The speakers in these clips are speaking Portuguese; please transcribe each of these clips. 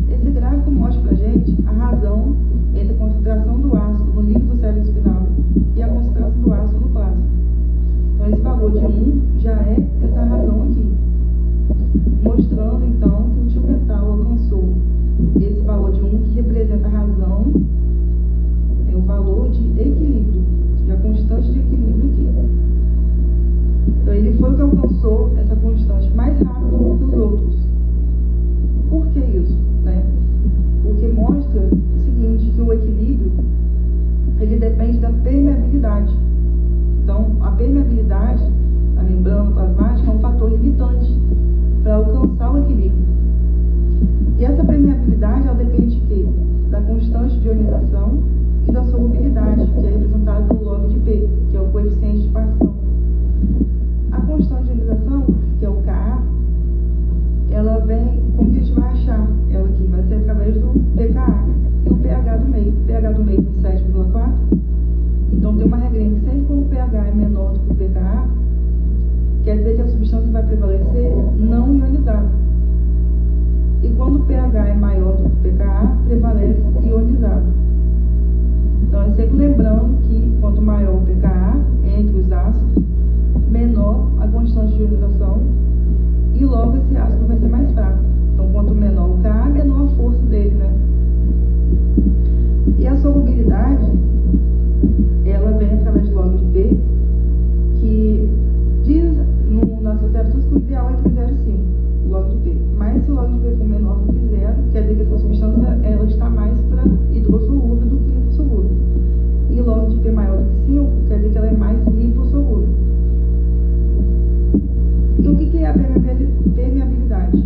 Esse gráfico mostra para a gente a razão entre a concentração do ácido no líquido do cérebro espinal e a concentração do ácido no plasma. Então, esse valor de 1 já é essa razão aqui, mostrando, então, que o tio Mental alcançou esse valor de 1, que representa a razão, é o valor de equilíbrio, a constante de equilíbrio aqui. Então, ele foi o que alcançou essa constante mais rápido do que os outros. Por que isso? Porque mostra o seguinte, que o equilíbrio, ele depende da permeabilidade. Então, a permeabilidade da membrana plasmática é um fator limitante para alcançar o equilíbrio. E essa permeabilidade, ela depende de quê? Da constante de ionização e da solubilidade, que é representada pelo log de P, que é o coeficiente de partição. A constante de ionização, que é o Ka, ela vem, como que a gente vai achar ela aqui? Vai ser através do pKa e o pH do meio. O pH do meio tem 7,4. Então, tem uma regrinha que sempre quando o pH é menor do que o pKa, quer dizer que a substância vai prevalecer não ionizada. E quando o pH é maior do que o pKa, prevalece ionizado. Então, é sempre lembrando que quanto maior o pKa entre os ácidos, menor a constante de ionização e logo esse ácido vai ser mais fraco. Então, quanto menor o Ka, menor a força dele, E a solubilidade, ela vem através do log de P, que diz nas literaturas que o ideal é entre 0 e 5, o log de P. Mas se o log de P for menor do que 0, quer dizer que essa substância ela está mais para hidrossolúvel do que lipossolúvel. E log de P maior do que 5, quer dizer que ela é mais lipossolúvel. E o que é a permeabilidade?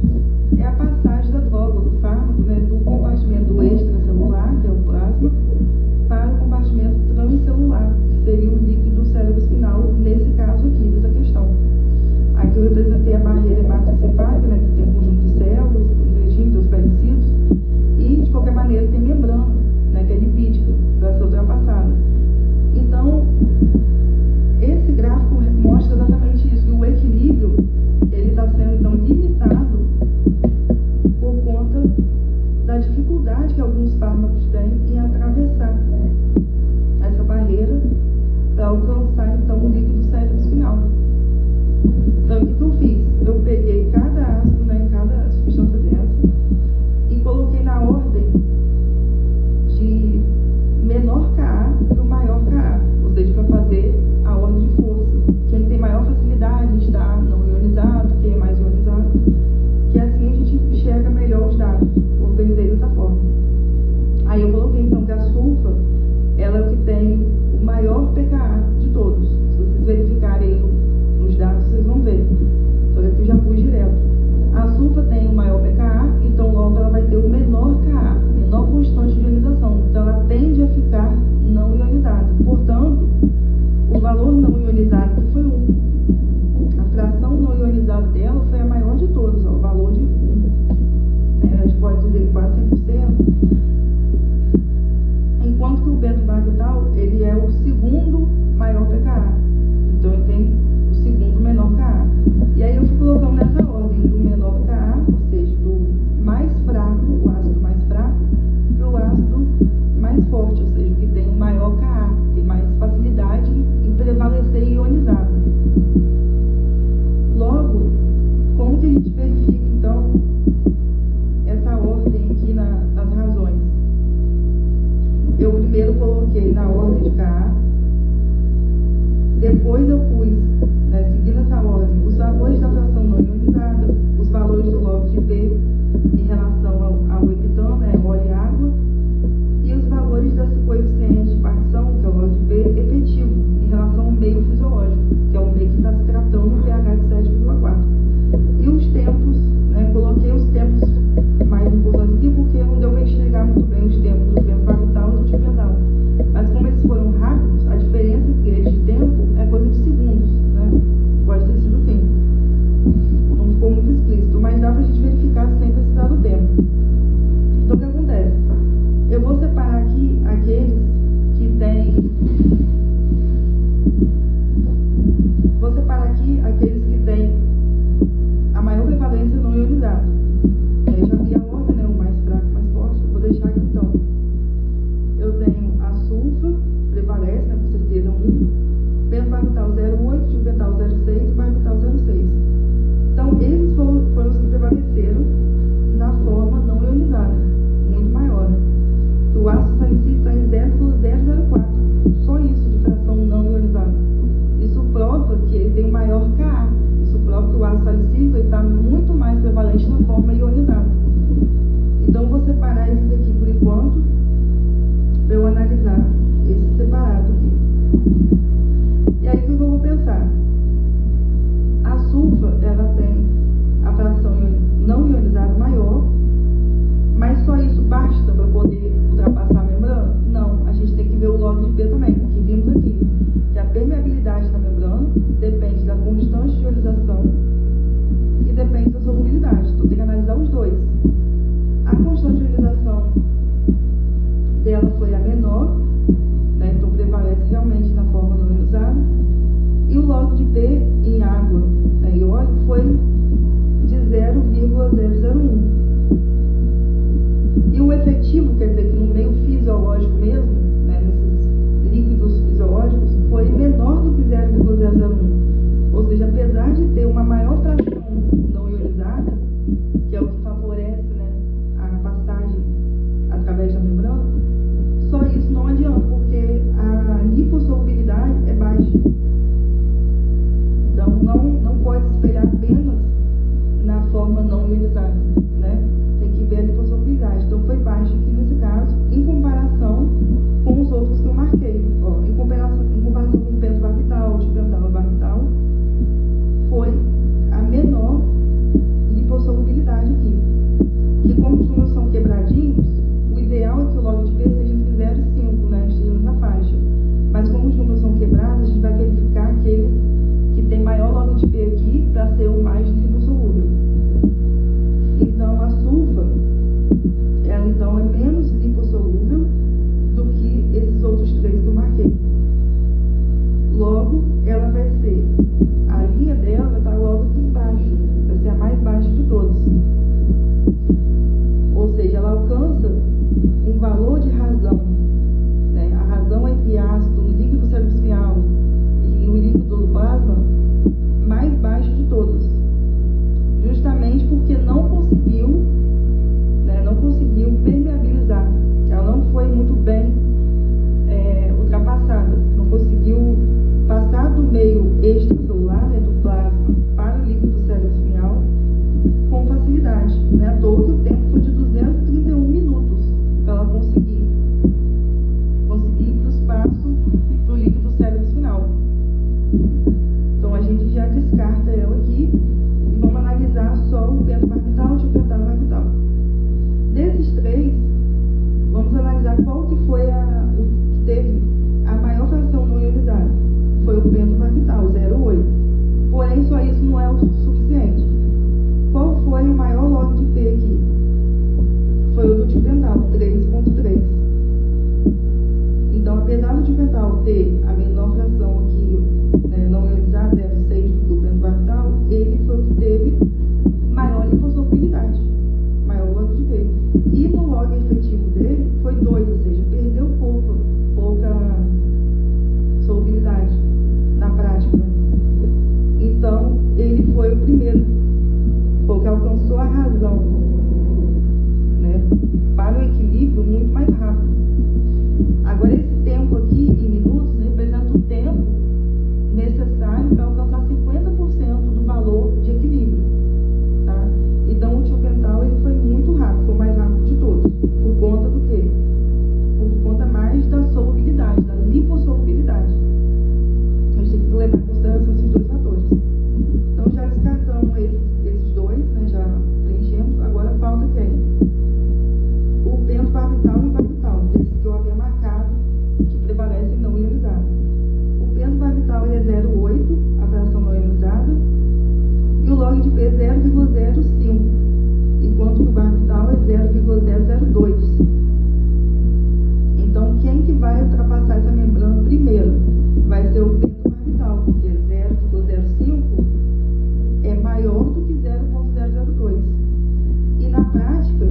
É a passagem da droga, do fármaco, do compartimento extracelular, que é o plasma, para o compartimento transcelular, que seria o líquido do cérebro espinal, nesse caso aqui, dessa questão. Aqui eu representei a barreira hematoencefálica, que tem um conjunto de células, os pericidos, e, de qualquer maneira, tem membrana, que é lipídica, para ser ultrapassada. Então, esse gráfico mostra exatamente isso, que o equilíbrio ele está sendo, então, limitado por conta E no log efetivo dele foi 2, ou seja, perdeu pouca solubilidade na prática. Então, ele foi o primeiro, porque alcançou a razão, né, para o equilíbrio muito mais rápido. Agora, esse tempo aqui, em minutos, representa o tempo necessário para alcançar 50% do valor de equilíbrio, tá? Então, o tio Pental, ele foi muito rápido, foi o mais rápido de todos. Por conta do quê? Por conta mais da solubilidade, da lipossolubilidade. A gente tem que levar em consideração esses dois fatores. Então, já descartamos esses dois, né? Já preenchemos. Agora falta quem? O pentobarbital e o barbital, desses que eu havia marcado, que prevalecem não ionizados. O pentobarbital ele é 0,8, a fração não ionizada, e o log de P é 0,05, enquanto que o barbital é 0,002. Então, quem que vai ultrapassar essa membrana primeiro? Vai ser o pentobarbital, porque 0,05 é maior do que 0,002. E na prática,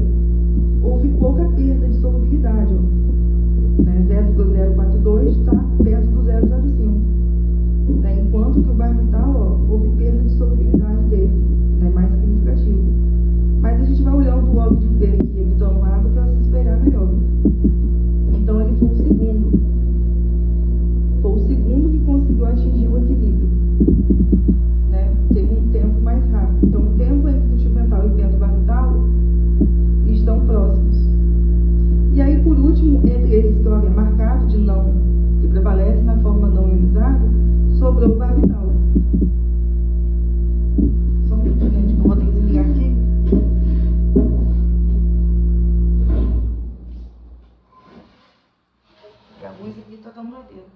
houve pouca perda de solubilidade, ó, né? 0,042 está perto do 0,05, né? Enquanto que o barbital, ó, houve perda de solubilidade dele, né? Mais significativo. Mas a gente vai olhando o log de P aqui, evitando água, para se espelhar melhor. Então, ele foi o segundo. Foi o segundo que conseguiu atingir o equilíbrio, né? Teve um tempo mais rápido. Então, o tempo entre o tio Pental e o pentobarbital estão próximos. E aí, por último, entre esses que eu havia marcado, de não, que prevalece na forma não ionizada, sobrou o barbital. Só um minuto, gente, que eu vou ter que desligar aqui. A luz aqui está dando ladeira.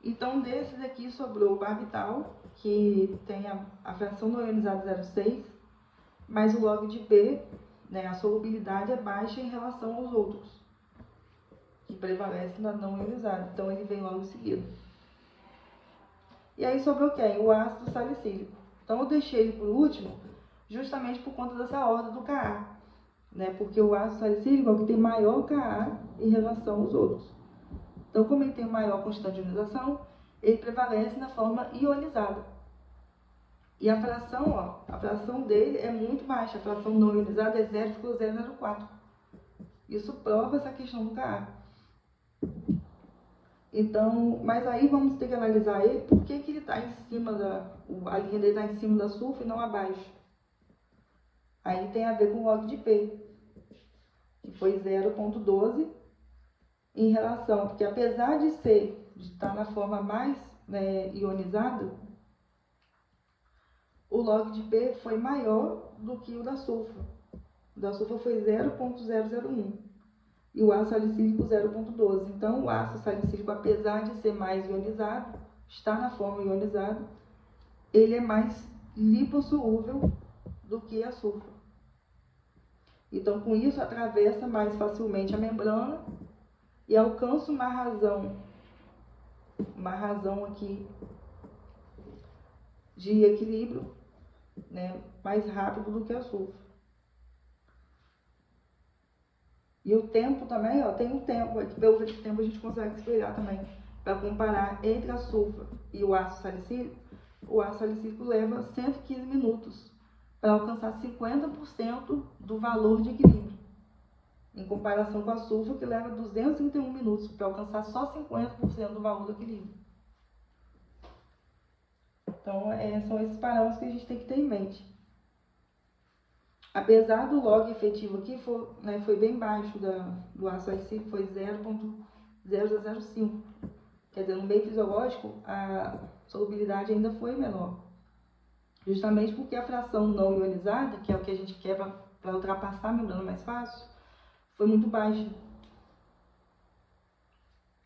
Então, desses aqui sobrou o barbital, que tem a fração não ionizada 0,6, mas o log de P, né, a solubilidade é baixa em relação aos outros, que prevalecem na não ionizada. Então, ele vem logo em seguida. E aí sobrou quem? O ácido salicílico. Então, eu deixei ele por último, justamente por conta dessa ordem do Ka, né? Porque o ácido salicílico é o que tem maior Ka em relação aos outros. Então, como ele tem maior constante de ionização, ele prevalece na forma ionizada. E a fração, ó, a fração dele é muito baixa. A fração não ionizada é 0,004. Isso prova essa questão do Ka. Então, mas aí vamos ter que analisar ele, por que ele está em cima a linha dele está em cima da sulfa e não abaixo. Aí tem a ver com o log de P, que foi 0,12 em relação, porque apesar de estar na forma mais, né, ionizada, o log de P foi maior do que o da sulfa. O da sulfa foi 0,001. E o ácido salicílico 0,12. Então, o ácido salicílico, apesar de ser mais ionizado, está na forma ionizada, ele é mais lipossolúvel do que a sulfa. Então, com isso, atravessa mais facilmente a membrana e alcança uma razão aqui de equilíbrio, né, mais rápido do que a sulfa. E o tempo também, ó, tem um tempo, pelo tempo a gente consegue espelhar também, para comparar entre a sulfa e o ácido salicílico. O ácido salicílico leva 115 minutos para alcançar 50% do valor de equilíbrio, em comparação com a sulfa, que leva 231 minutos para alcançar só 50% do valor do equilíbrio. Então, são esses parâmetros que a gente tem que ter em mente. Apesar do log efetivo aqui, foi bem baixo do ácido salicílico, foi 0,005. Quer dizer, no meio fisiológico, a solubilidade ainda foi menor. Justamente porque a fração não ionizada, que é o que a gente quer para ultrapassar a membrana mais fácil, foi muito baixa.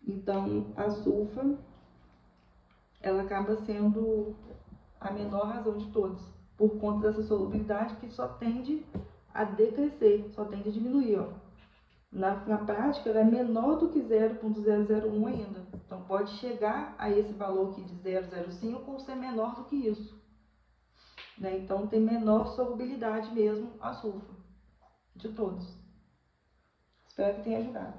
Então, a sulfa, ela acaba sendo a menor razão de todas, por conta dessa solubilidade que só tende a decrescer, só tende a diminuir, ó. Na prática, ela é menor do que 0,001 ainda. Então, pode chegar a esse valor aqui de 0,05 ou ser menor do que isso, né? Então, tem menor solubilidade mesmo a sulfa de todos. Espero que tenha ajudado.